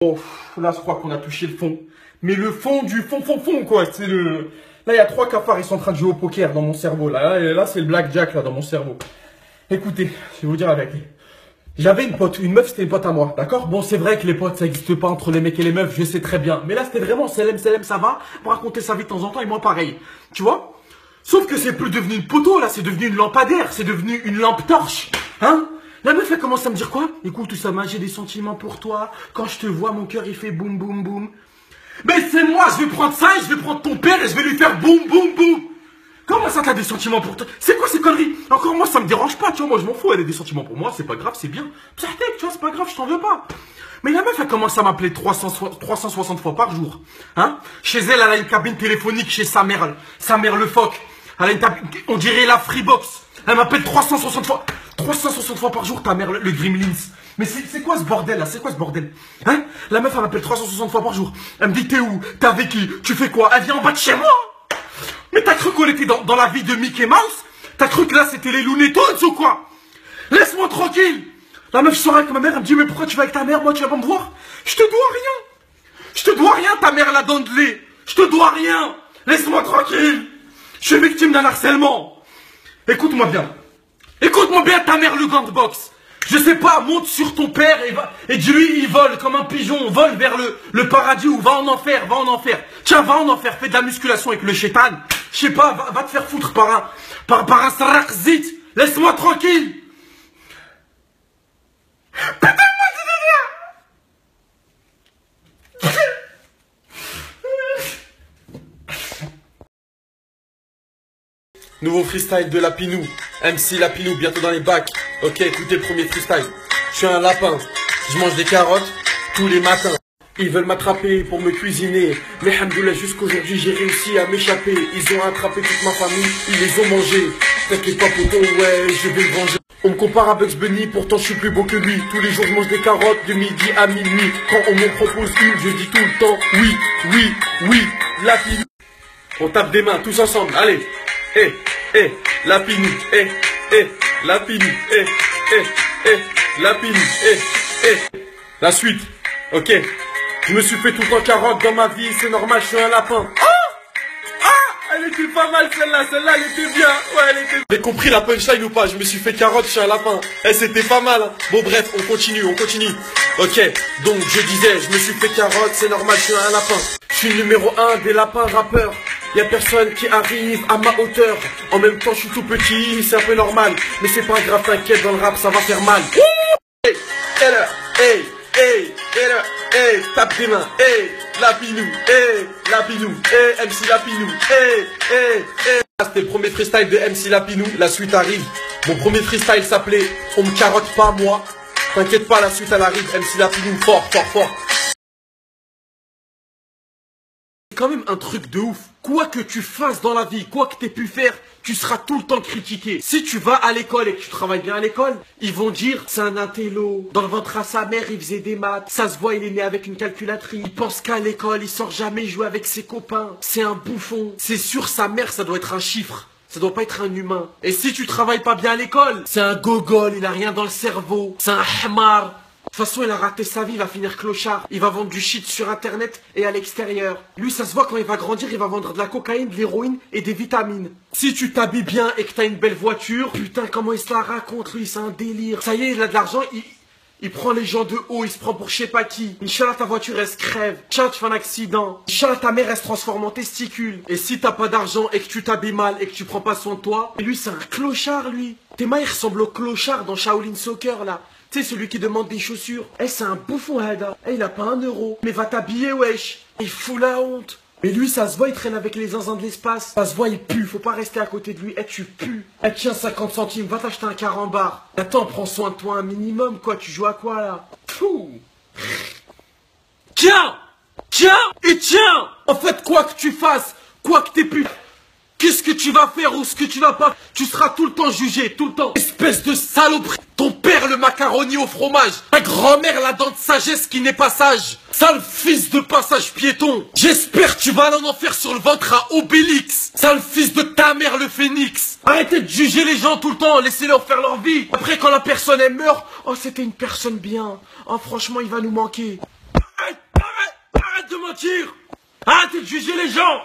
Oh, là, je crois qu'on a touché le fond. Mais le fond du fond, quoi. C'est le... Là, il y a 3 cafards, ils sont en train de jouer au poker dans mon cerveau. Là c'est le blackjack, là, dans mon cerveau. Écoutez, je vais vous dire la vérité. J'avais une pote, une meuf, c'était une pote à moi, d'accord? Bon, c'est vrai que les potes, ça n'existe pas entre les mecs et les meufs, je sais très bien. Mais là, c'était vraiment Selem, ça va, pour raconter sa vie de temps en temps, et moi, pareil. Tu vois? Sauf que c'est plus devenu une poteau, là, c'est devenu une lampadaire, c'est devenu une lampe torche. Hein? La meuf, elle commence à me dire quoi? Écoute, Oussama, j'ai des sentiments pour toi. Quand je te vois, mon cœur, il fait boum, boum, boum. Mais c'est moi, je vais prendre ça, et je vais prendre ton père, et je vais lui faire boum, boum, boum. Comment ça, t'as des sentiments pour toi? C'est quoi ces conneries? Encore moi, ça me dérange pas, tu vois, moi, je m'en fous, elle a des sentiments pour moi, c'est pas grave, c'est bien. Psatek, tu vois, c'est pas grave, je t'en veux pas. Mais la meuf, elle commence à m'appeler 360 fois par jour. Hein? Chez elle, elle a une cabine téléphonique chez sa mère le phoque. Elle a une on dirait la Freebox. Elle m'appelle 360 fois par jour, ta mère, le Gremlins. Mais c'est quoi ce bordel là? C'est quoi ce bordel? Hein? La meuf, elle m'appelle 360 fois par jour. Elle me dit, t'es où? T'es avec qui? Tu fais quoi? Elle vient en bas de chez moi? Mais t'as cru qu'on était dans la vie de Mickey Mouse? T'as cru que là c'était les Looney Tunes ou quoi? Laisse-moi tranquille! La meuf sort avec ma mère, elle me dit, mais pourquoi tu vas avec ta mère? Moi, tu vas pas me voir? Je te dois rien! Je te dois rien, ta mère la dent de lait! Je te dois rien! Laisse-moi tranquille! Je suis victime d'un harcèlement! Écoute-moi bien! Écoute-moi bien, ta mère le gant de boxe! Je sais pas, monte sur ton père et dis-lui, il vole comme un pigeon, vole vers le paradis ou va en enfer, va en enfer. Tiens, va en enfer, fais de la musculation avec le shaitan. Je sais pas, va te faire foutre par un sarakzit. Laisse-moi tranquille. Nouveau freestyle de Lapinou, MC Lapinou, bientôt dans les bacs. Ok, écoutez le premier freestyle. Je suis un lapin, je mange des carottes tous les matins. Ils veulent m'attraper pour me cuisiner, mais hamdoulah, jusqu'aujourd'hui j'ai réussi à m'échapper. Ils ont attrapé toute ma famille, ils les ont mangés. T'inquiète pas poton, ouais, je vais me venger. On me compare à Bugs Bunny, pourtant je suis plus beau que lui. Tous les jours je mange des carottes de midi à minuit. Quand on me propose une, je dis tout le temps oui, oui, oui, Lapinou. On tape des mains tous ensemble, allez. Lapinou, Lapinou, Lapinou, La suite, ok. Je me suis fait tout en carotte dans ma vie, c'est normal, je suis un lapin. Elle était pas mal celle-là elle était bien. Ouais, elle était... Vous avez compris la punchline ou pas? Je me suis fait carotte, je suis un lapin. C'était pas mal, hein. Bon bref, on continue. Ok, donc je disais, je me suis fait carotte, c'est normal, je suis un lapin. Je suis numéro 1 des lapins rappeurs. Y'a personne qui arrive à ma hauteur. En même temps, je suis tout petit, c'est un peu normal. Mais c'est pas grave, t'inquiète, dans le rap, ça va faire mal. Tape des mains, Lapinou, MC Lapinou, C'était le premier freestyle de MC Lapinou, la suite arrive. Mon premier freestyle s'appelait On me carotte pas moi. T'inquiète pas, la suite elle arrive, MC Lapinou, fort. C'est quand même un truc de ouf. Quoi que tu fasses dans la vie, quoi que t'aies pu faire, tu seras tout le temps critiqué. Si tu vas à l'école et que tu travailles bien à l'école, ils vont dire c'est un intello. Dans le ventre à sa mère, il faisait des maths. Ça se voit, il est né avec une calculatrice. Il pense qu'à l'école, il sort jamais jouer avec ses copains. C'est un bouffon. C'est sûr, sa mère, ça doit être un chiffre. Ça doit pas être un humain. Et si tu travailles pas bien à l'école, c'est un gogol, il a rien dans le cerveau. C'est un hamar. De toute façon, il a raté sa vie, il va finir clochard. Il va vendre du shit sur internet et à l'extérieur. Lui, ça se voit, quand il va grandir, il va vendre de la cocaïne, de l'héroïne et des vitamines. Si tu t'habilles bien et que t'as une belle voiture, putain, comment il se la raconte, lui, c'est un délire. Ça y est, il a de l'argent, il prend les gens de haut, il se prend pour je sais pas qui. Inch'Allah, ta voiture, elle se crève. Inch'Allah, tu fais un accident. Inch'Allah, ta mère, elle se transforme en testicule. Et si t'as pas d'argent et que tu t'habilles mal et que tu prends pas soin de toi, et lui, c'est un clochard, lui. Tes mains, il ressemble au clochard dans Shaolin Soccer, là. Tu sais, celui qui demande des chaussures. C'est un bouffon, Hada. Il a pas 1 euro. Mais va t'habiller, wesh. Il fout la honte. Mais lui, ça se voit, il traîne avec les zinzins de l'espace. Ça se voit, il pue. Faut pas rester à côté de lui. Tu pues. Tiens, 50 centimes. Va t'acheter un carambar. Attends, prends soin de toi un minimum, quoi. Tu joues à quoi, là? Fou. Tiens. En fait, quoi que tu fasses, quoi que t'aies pu... Qu'est-ce que tu vas faire ou ce que tu vas pas, tu seras tout le temps jugé, tout le temps. Espèce de saloperie. Ton père le macaroni au fromage. Ta grand-mère la dent de sagesse qui n'est pas sage. Sale fils de passage piéton. J'espère que tu vas aller en enfer sur le ventre à Obélix. Sale fils de ta mère le phénix. Arrêtez de juger les gens tout le temps, laissez-leur faire leur vie. Après quand la personne elle meurt, oh c'était une personne bien. Oh franchement il va nous manquer. mentir. Arrêtez de juger les gens.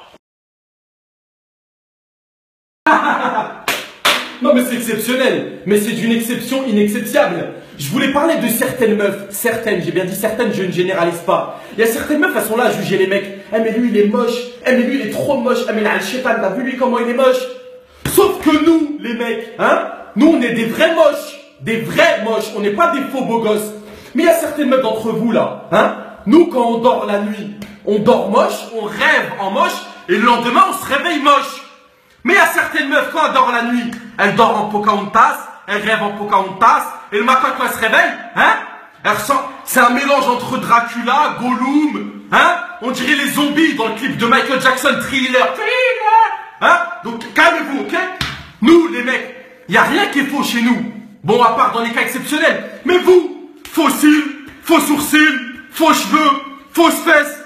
Non mais c'est exceptionnel, mais c'est d'une exception inexceptiable. Je voulais parler de certaines meufs, certaines, j'ai bien dit certaines, je ne généralise pas. Il y a certaines meufs, elles sont là à juger les mecs. Eh mais lui il est moche, eh mais lui il est trop moche, eh mais là le chétan, t'as vu lui comment il est moche. Sauf que nous, les mecs, hein, nous on est des vrais moches, on n'est pas des faux beaux gosses. Mais il y a certaines meufs d'entre vous là, hein, nous quand on dort la nuit, on dort moche, on rêve en moche, et le lendemain on se réveille moche. Mais il y a certaines meufs, quand elles dorment la nuit, elles dorment en Pocahontas, elles rêvent en Pocahontas, et le matin quand elles se réveillent, hein, elles ressentent, c'est un mélange entre Dracula, Gollum, hein, on dirait les zombies dans le clip de Michael Jackson, Thriller, hein, donc calmez-vous, ok? Nous, les mecs, il n'y a rien qui est faux chez nous, bon, à part dans les cas exceptionnels, mais vous, faux cils, faux sourcils, faux cheveux, fausses fesses,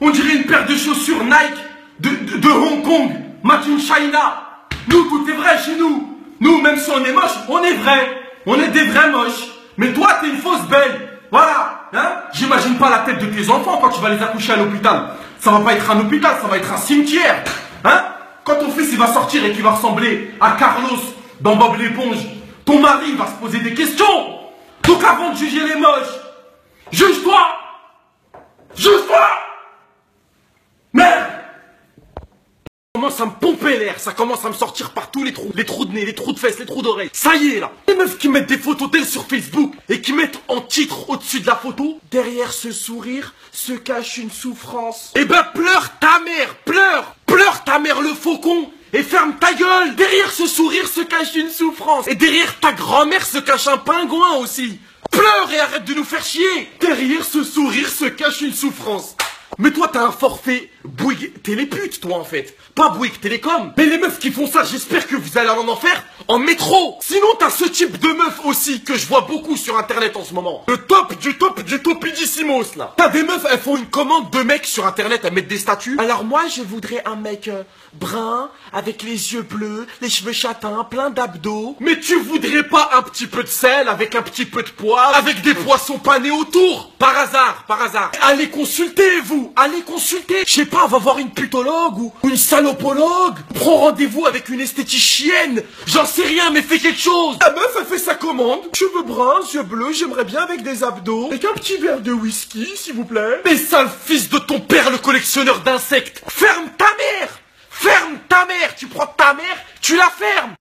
on dirait une paire de chaussures Nike de Hong Kong, Made in China. Nous, tout est vrai chez nous. Nous, même si on est moche, on est vrai. On est des vrais moches. Mais toi, t'es une fausse belle. Voilà. Hein? J'imagine pas la tête de tes enfants quand tu vas les accoucher à l'hôpital. Ça va pas être un hôpital, ça va être un cimetière. Hein? Quand ton fils il va sortir et qu'il va ressembler à Carlos dans Bob l'éponge, ton mari va se poser des questions. Donc avant de juger les moches, juge-toi. Juge-toi. Merde. Ça commence à me pomper l'air, ça commence à me sortir partout les trous de nez, les trous de fesses, les trous d'oreilles. Ça y est là. Les meufs qui mettent des photos d'elles sur Facebook et qui mettent en titre au-dessus de la photo, derrière ce sourire se cache une souffrance. Eh ben pleure ta mère, pleure, pleure ta mère le faucon et ferme ta gueule. Derrière ce sourire se cache une souffrance et derrière ta grand-mère se cache un pingouin aussi. Pleure et arrête de nous faire chier. Derrière ce sourire se cache une souffrance. Mais toi t'as un forfait Bouygues Télépute toi en fait, pas Bouygues Télécom. Mais les meufs qui font ça, j'espère que vous allez en enfer en métro. Sinon t'as ce type de meuf aussi que je vois beaucoup sur internet en ce moment. Le top du topidissimos là. T'as des meufs, elles font une commande de mecs sur internet, elles mettent des statuts. Alors moi je voudrais un mec brun, avec les yeux bleus, les cheveux châtains, plein d'abdos. Mais tu voudrais pas un petit peu de sel, avec un petit peu de poivre, avec des poissons panés autour? Par hasard, par hasard. Allez consulter vous, allez consulter. Je sais pas, va voir une putologue ou une salopologue. Prends rendez-vous avec une esthéticienne. J'en sais rien, mais fais quelque chose. La meuf, elle fait sa commande. Cheveux bruns, yeux bleus, j'aimerais bien avec des abdos. Avec un petit verre de whisky, s'il vous plaît. Mais sale fils de ton père, le collectionneur d'insectes. Ferme ta mère. Ferme ta mère. Tu prends ta mère, tu la fermes.